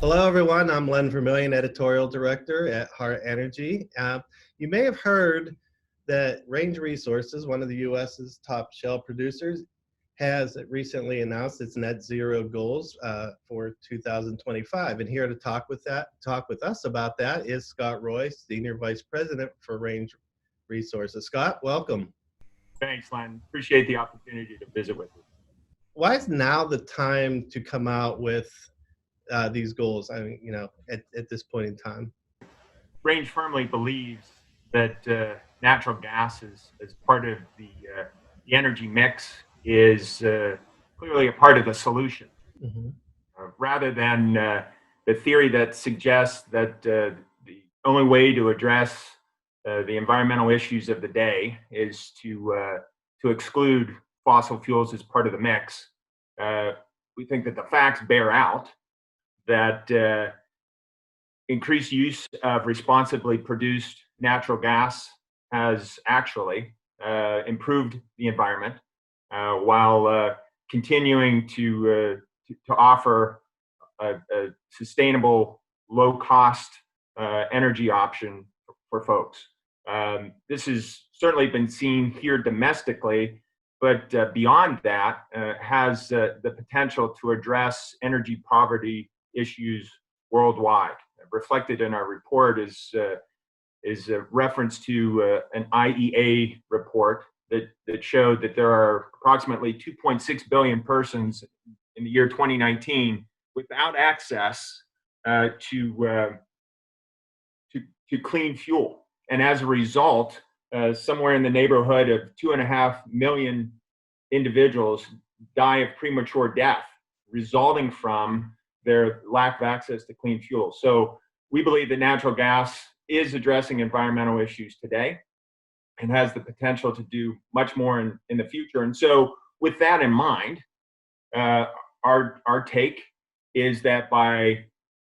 Hello, everyone. I'm Len Vermillion, Editorial Director at Hart Energy. You may have heard that Range Resources, one of the U.S.'s top shale producers, has recently announced its net zero goals for 2025. And here to talk with us about that is Scott Roy, Senior Vice President for Range Resources. Scott, welcome. Thanks, Len. Appreciate the opportunity to visit with you. Why is now the time to come out with these goals? I mean, at this point in time. Range firmly believes that natural gas as part of the energy mix is clearly a part of the solution, Mhm. rather than the theory that suggests that the only way to address the environmental issues of the day is to exclude fossil fuels as part of the mix. We think that the facts bear out that increased use of responsibly produced natural gas has actually improved the environment while continuing to offer a sustainable, low-cost energy option for folks. This has certainly been seen here domestically, but beyond that, has the potential to address energy poverty issues worldwide. Reflected in our report is a reference to an IEA report that showed that there are approximately 2.6 billion persons in the year 2019 without access to clean fuel, and as a result, somewhere in the neighborhood of 2.5 million individuals die of premature death resulting from their lack of access to clean fuel. So we believe that natural gas is addressing environmental issues today and has the potential to do much more in the future. And so with that in mind, our take is that by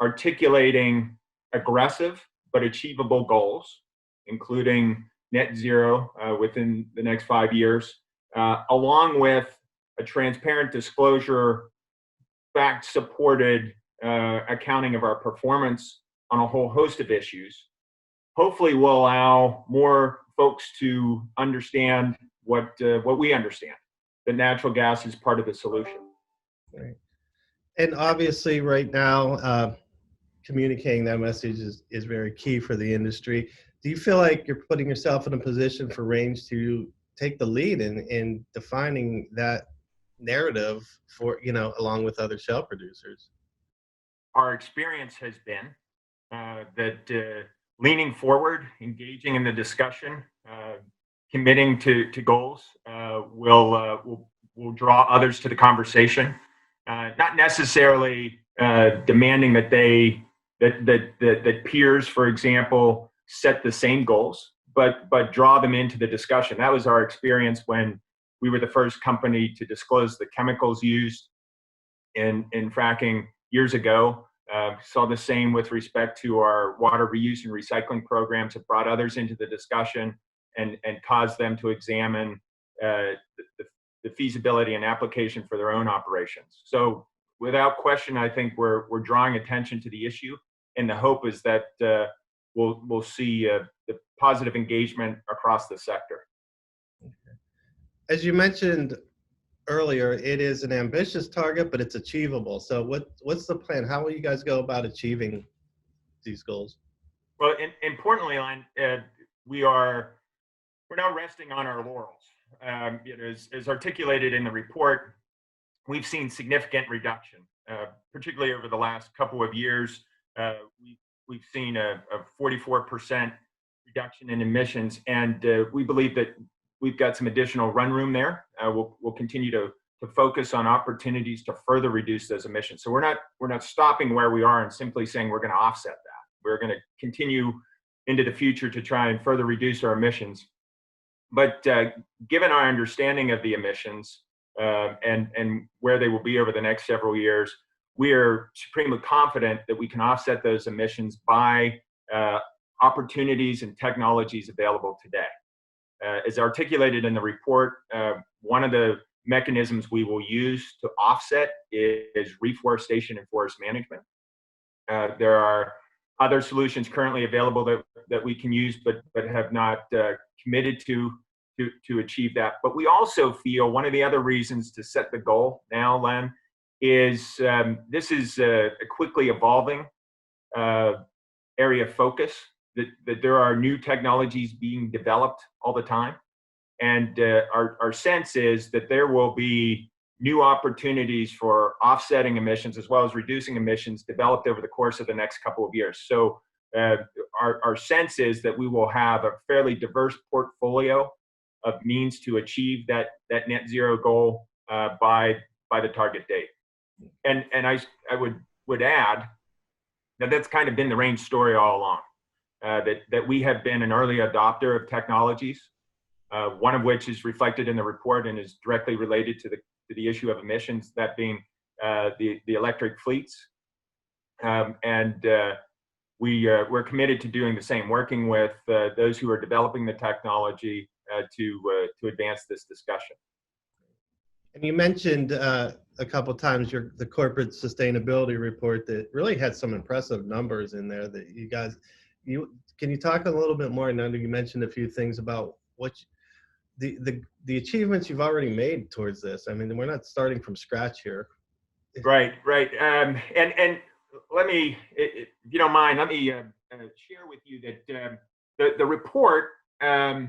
articulating aggressive but achievable goals, including net zero within the next 5 years, along with a transparent disclosure, fact-supported accounting of our performance on a whole host of issues, hopefully will allow more folks to understand what we understand, that natural gas is part of the solution. Right. And obviously, right now, communicating that message is very key for the industry. Do you feel like you're putting yourself in a position for Range to take the lead in defining that narrative for, along with other shale producers? Our experience has been that leaning forward, engaging in the discussion, committing to goals will draw others to the conversation. Not necessarily demanding that that peers, for example, set the same goals, but draw them into the discussion. That was our experience when we were the first company to disclose the chemicals used in fracking years ago. Saw the same with respect to our water reuse and recycling programs. It brought others into the discussion and caused them to examine the feasibility and application for their own operations. So without question, I think we're drawing attention to the issue, and the hope is that we'll see the positive engagement across the sector. As you mentioned earlier, it is an ambitious target, but it's achievable. So what's the plan? How will you guys go about achieving these goals? Well, importantly, we're not resting on our laurels. As articulated in the report, we've seen significant reduction, particularly over the last couple of years. We've seen a 44% reduction in emissions, and we believe that we've got some additional run room there. We'll continue to focus on opportunities to further reduce those emissions. So we're not stopping where we are and simply saying we're going to offset that. We're going to continue into the future to try and further reduce our emissions. But given our understanding of the emissions and where they will be over the next several years, we are supremely confident that we can offset those emissions by opportunities and technologies available today. As articulated in the report, one of the mechanisms we will use to offset is reforestation and forest management. There are other solutions currently available that we can use, but have not committed to achieve that. But we also feel one of the other reasons to set the goal now, Len, is this is a quickly evolving area of focus, that there are new technologies being developed all the time. And our sense is that there will be new opportunities for offsetting emissions as well as reducing emissions developed over the course of the next couple of years. So our sense is that we will have a fairly diverse portfolio of means to achieve that net zero goal by the target date. And I would add that that's kind of been the Range story all along, that we have been an early adopter of technologies, one of which is reflected in the report and is directly related to the issue of emissions, that being the electric fleets. We're committed to doing the same, working with those who are developing the technology to advance this discussion. And you mentioned a couple of times the corporate sustainability report that really had some impressive numbers in there that you guys, can you talk a little bit more? I know you mentioned a few things about the achievements you've already made towards this. I mean, we're not starting from scratch here. Right. And let me, if you don't mind, let me share with you that the report, I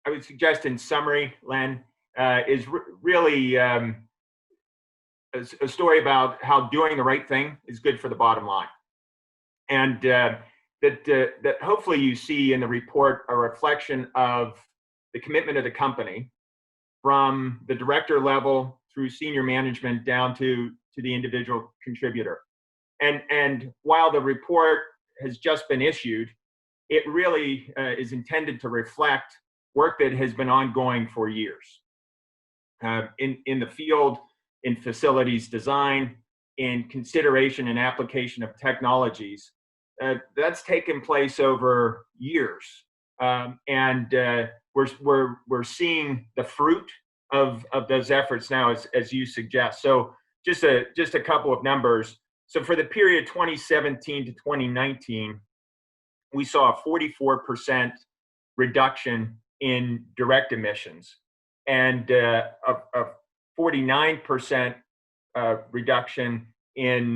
would suggest in summary, Len, is really a story about how doing the right thing is good for the bottom line. And that hopefully you see in the report a reflection of the commitment of the company from the director level through senior management down to the individual contributor. And while the report has just been issued, it really is intended to reflect work that has been ongoing for years in the field, in facilities design, in consideration and application of technologies. That's taken place over years, and we're seeing the fruit of those efforts now, as you suggest. So just a couple of numbers. So for the period 2017 to 2019, we saw a 44% reduction in direct emissions and a 49% reduction in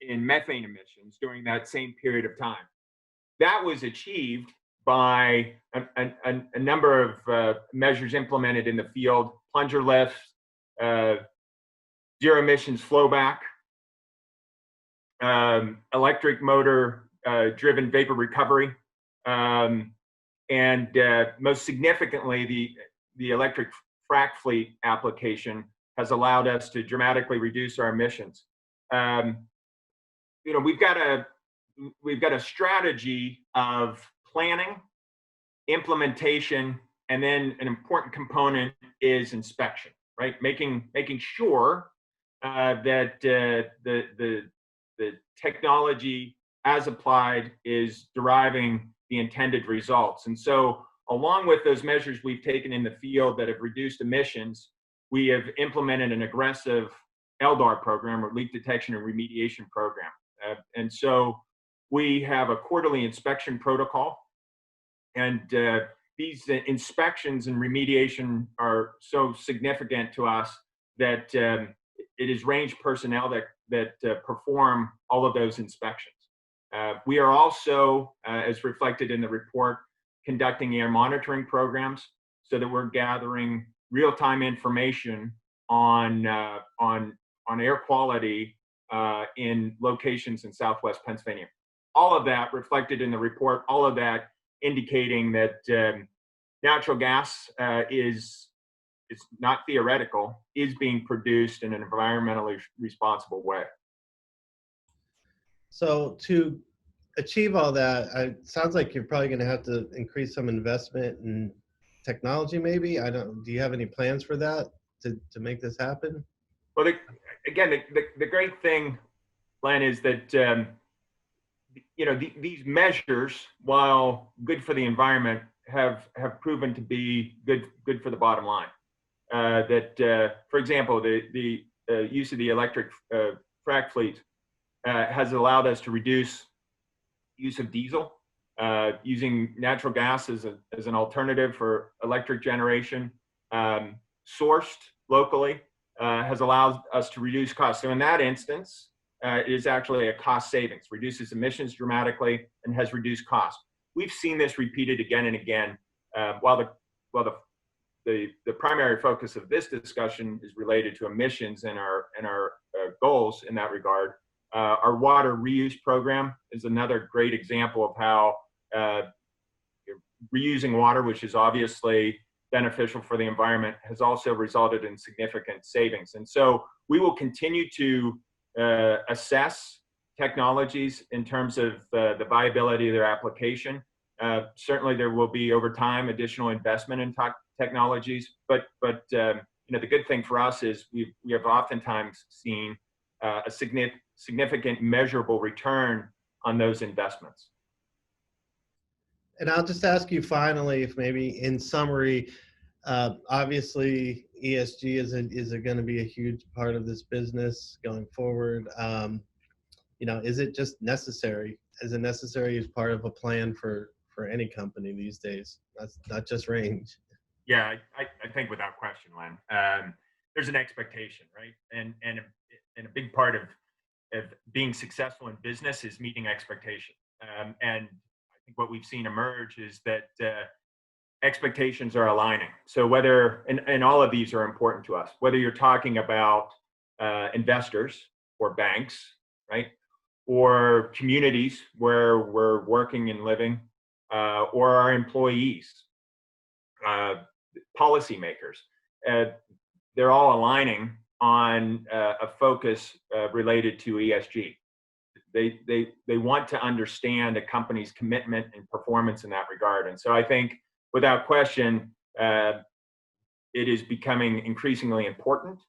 methane emissions during that same period of time. That was achieved by a number of measures implemented in the field: plunger lifts, zero emissions flowback, electric motor driven vapor recovery, and most significantly, the electric frac fleet application has allowed us to dramatically reduce our emissions. We've got a strategy of planning, implementation, and then an important component is inspection, right? Making sure that the technology as applied is deriving the intended results. And so along with those measures we've taken in the field that have reduced emissions, we have implemented an aggressive LDAR program, or leak detection and remediation program. And so we have a quarterly inspection protocol, and these inspections and remediation are so significant to us that it is Range personnel that perform all of those inspections. We are also, as reflected in the report, conducting air monitoring programs so that we're gathering real-time information on air quality in locations in Southwest Pennsylvania. All of that reflected in the report, all of that indicating that natural gas is not theoretical, is being produced in an environmentally responsible way. So to achieve all that, it sounds like you're probably going to have to increase some investment in technology, maybe. Do you have any plans for that to make this happen? Well, the great thing, Len, is that these measures, while good for the environment, have proven to be good for the bottom line. For example, the use of the electric frac fleet has allowed us to reduce use of diesel, using natural gas as an alternative for electric generation, sourced locally, has allowed us to reduce costs. So in that instance, it is actually a cost savings, reduces emissions dramatically, and has reduced costs. We've seen this repeated again and again. While the primary focus of this discussion is related to emissions and our goals in that regard, our water reuse program is another great example of how reusing water, which is obviously beneficial for the environment, has also resulted in significant savings. And so we will continue to assess technologies in terms of the viability of their application. Certainly there will be over time additional investment in technologies, but the good thing for us is we have oftentimes seen a significant measurable return on those investments. And I'll just ask you finally, if maybe in summary, obviously ESG is going to be a huge part of this business going forward. Is it just necessary? Is it necessary as part of a plan for any company these days? That's not just Range. Yeah, I think without question, Len, there's an expectation, right? And a big part of being successful in business is meeting expectation. And I think what we've seen emerge is that expectations are aligning. So whether, and all of these are important to us, whether you're talking about investors or banks, right? Or communities where we're working and living, or our employees, policymakers, they're all aligning on a focus related to ESG. They want to understand a company's commitment and performance in that regard. And so I think without question, it is becoming increasingly important,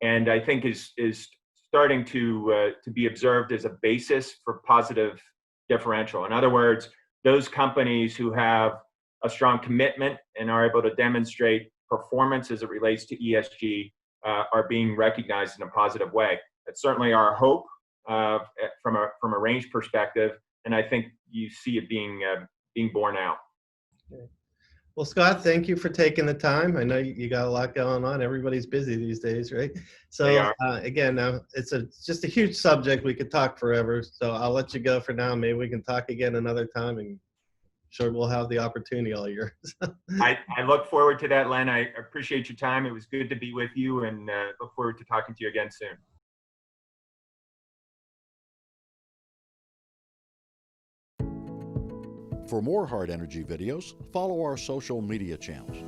and I think is starting to be observed as a basis for positive differential. In other words, those companies who have a strong commitment and are able to demonstrate performance as it relates to ESG are being recognized in a positive way. That's certainly our hope from a Range perspective, and I think you see it being borne out. Okay. Well, Scott, thank you for taking the time. I know you got a lot going on. Everybody's busy these days, right? So again, it's just a huge subject. We could talk forever. So I'll let you go for now. Maybe we can talk again another time, and sure we'll have the opportunity all year. I look forward to that, Len. I appreciate your time. It was good to be with you, and look forward to talking to you again soon. For more Hart Energy videos, follow our social media channels.